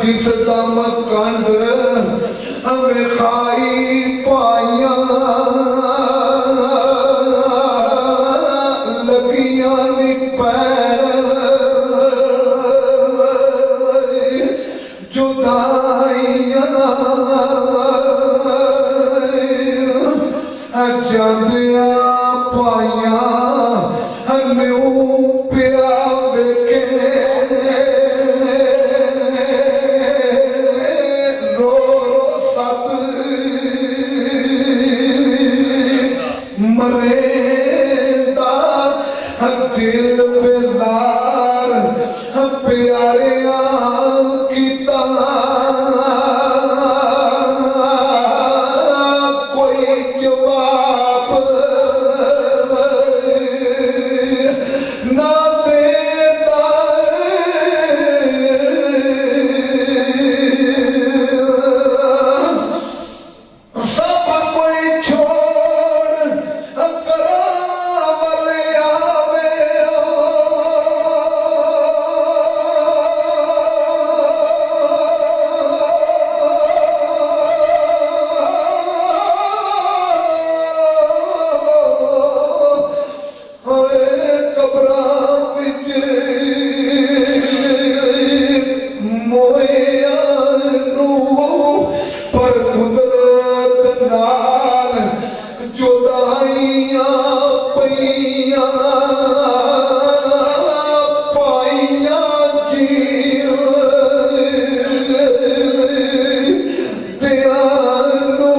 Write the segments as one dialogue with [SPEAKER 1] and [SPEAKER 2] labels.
[SPEAKER 1] जिस दम कंड विखाई पाइया लगिया नी पैर जुदाइया जादिया पाइया न्यू पिया वेखे मरेदा दिल बेजार प्यारिया कीता कोई जवाब ना देता सब कोई छोड़ करावले आवे कब्रां विच मोया नू पर कुदरत नाल जुदाइयां पईयां पाइयां जीव दयालु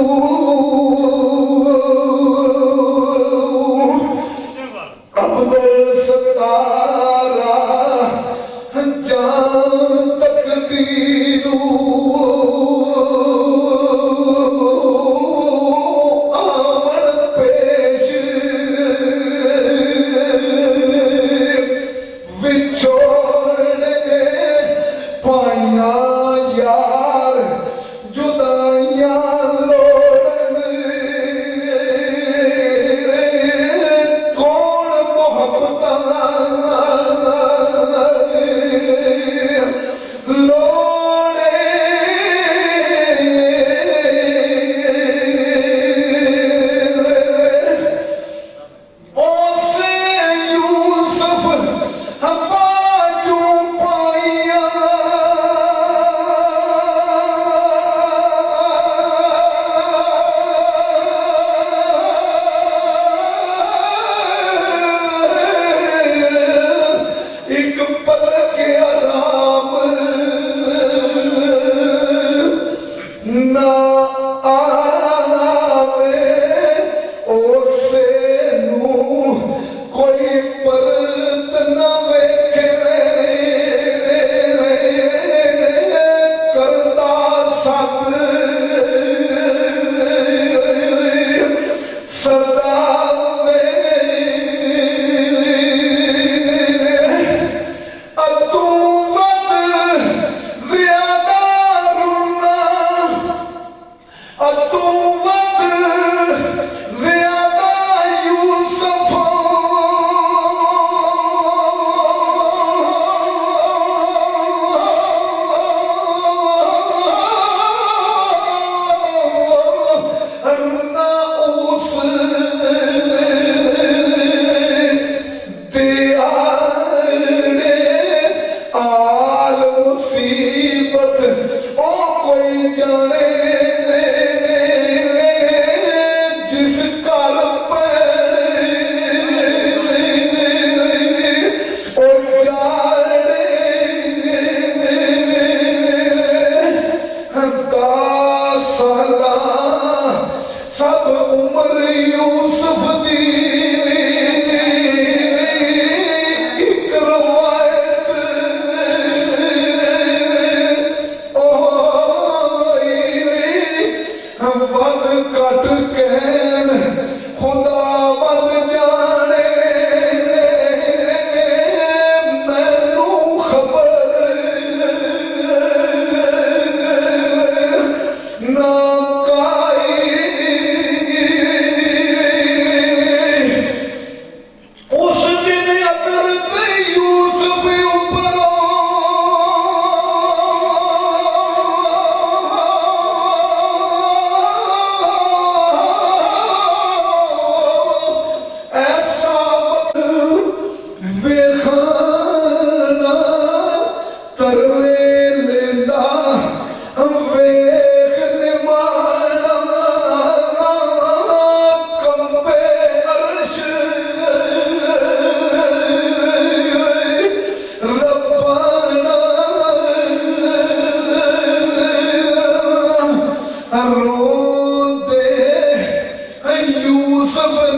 [SPEAKER 1] अब्दुल सत्तारा जान तकदीरू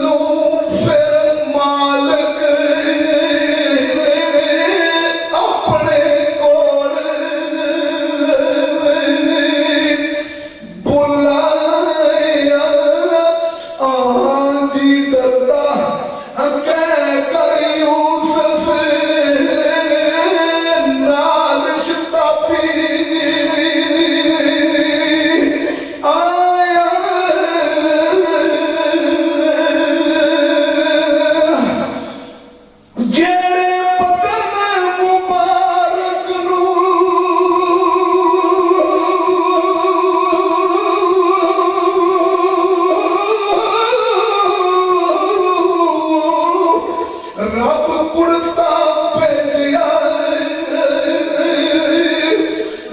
[SPEAKER 1] ਨੂੰ ਫਿਰ ਮਾਲਕ ਆਪਣੇ ਕੋਲ ਬੁਲਾਇਆ ਆਂਜੀ ਡਰਦਾ ਕਹਿ ਕਰ ਯੂਸਫ ਨਾਲ ਸ਼ਤਾਬੀ ਆਇਆ ਜਿਹੜੇ ਬਦਨ ਮੁਬਾਰਕ ਨੂੰ ਰੱਬ ਕੁੜਤਾ ਭੇਜਿਆ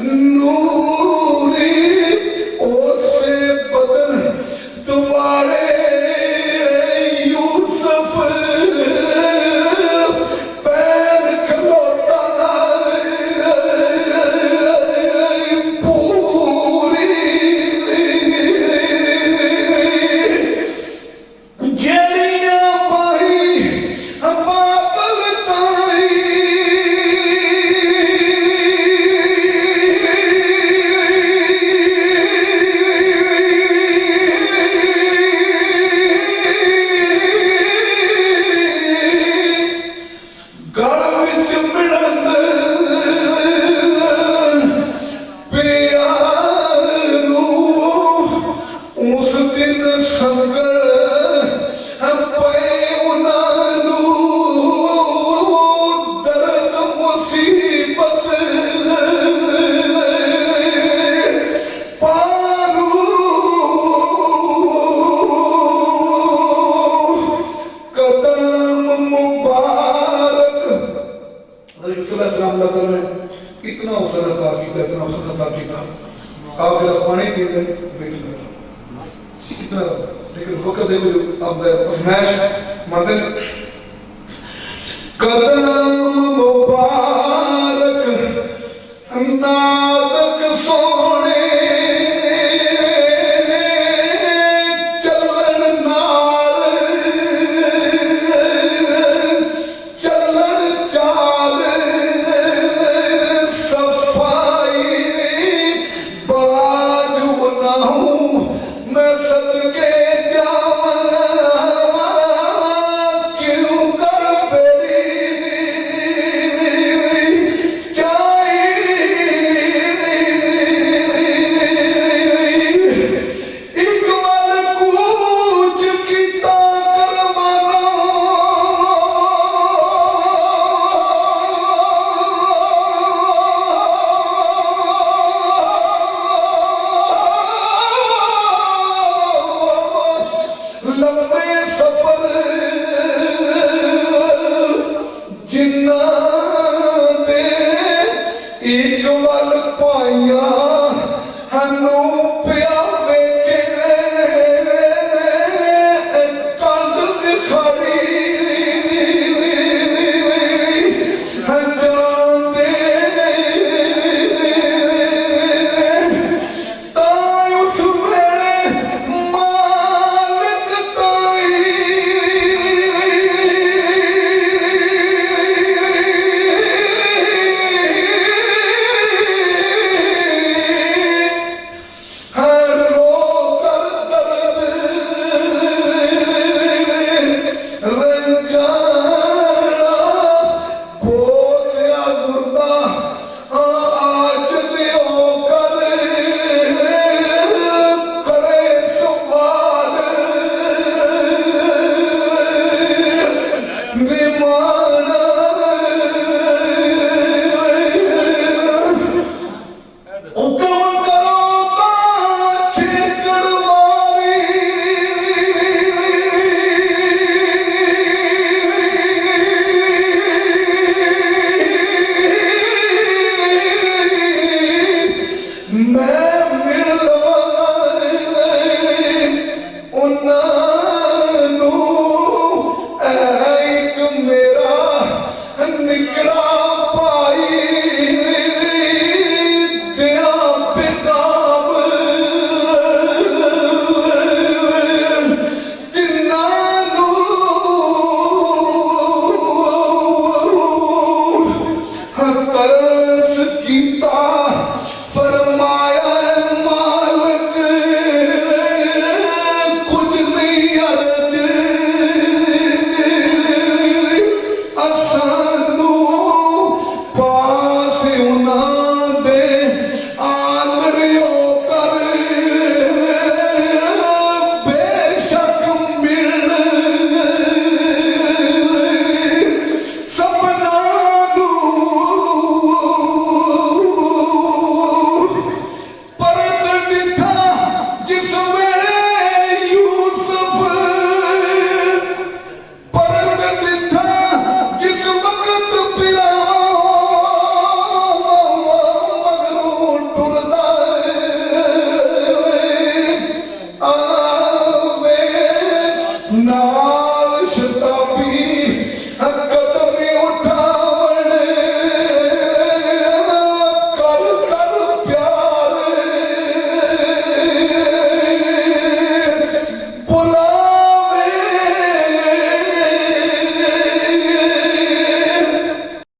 [SPEAKER 1] ਨੂਰੀ ਉਸੇ ਬਦਨ ਦੁਆਲੇ ਯੂਸਫ ਪੈਰ ਖਲੋਤਾ ਪੂਰੀ ਜਿਹੜੀਆਂ ਪਾਈ ਬਾਬਲ ਤਾਈ ਗਲ ਵਿੱਚ ਮਿਲਣ ਪਿਆਰ ਨੂੰ ਉਸ ਦਿਨ ਸੰਗਲ ਪਏ ਉਹਨਾਂ ਨੂੰ ਦਰਦ ਮੁਸੀਬਤ ਪਾਰੂ कदम मुबारक हज़रत यूसुफ अलैहिस्सलाम अल्लाह ताला ने इतना अवसर अता किया, इतना अवसर अता किया। आप जरा पानी पीते इतना, लेकिन वक्त देखो अब फरमाइश मानते हैं कदम मुबारक नाज़क सोने मैं सदके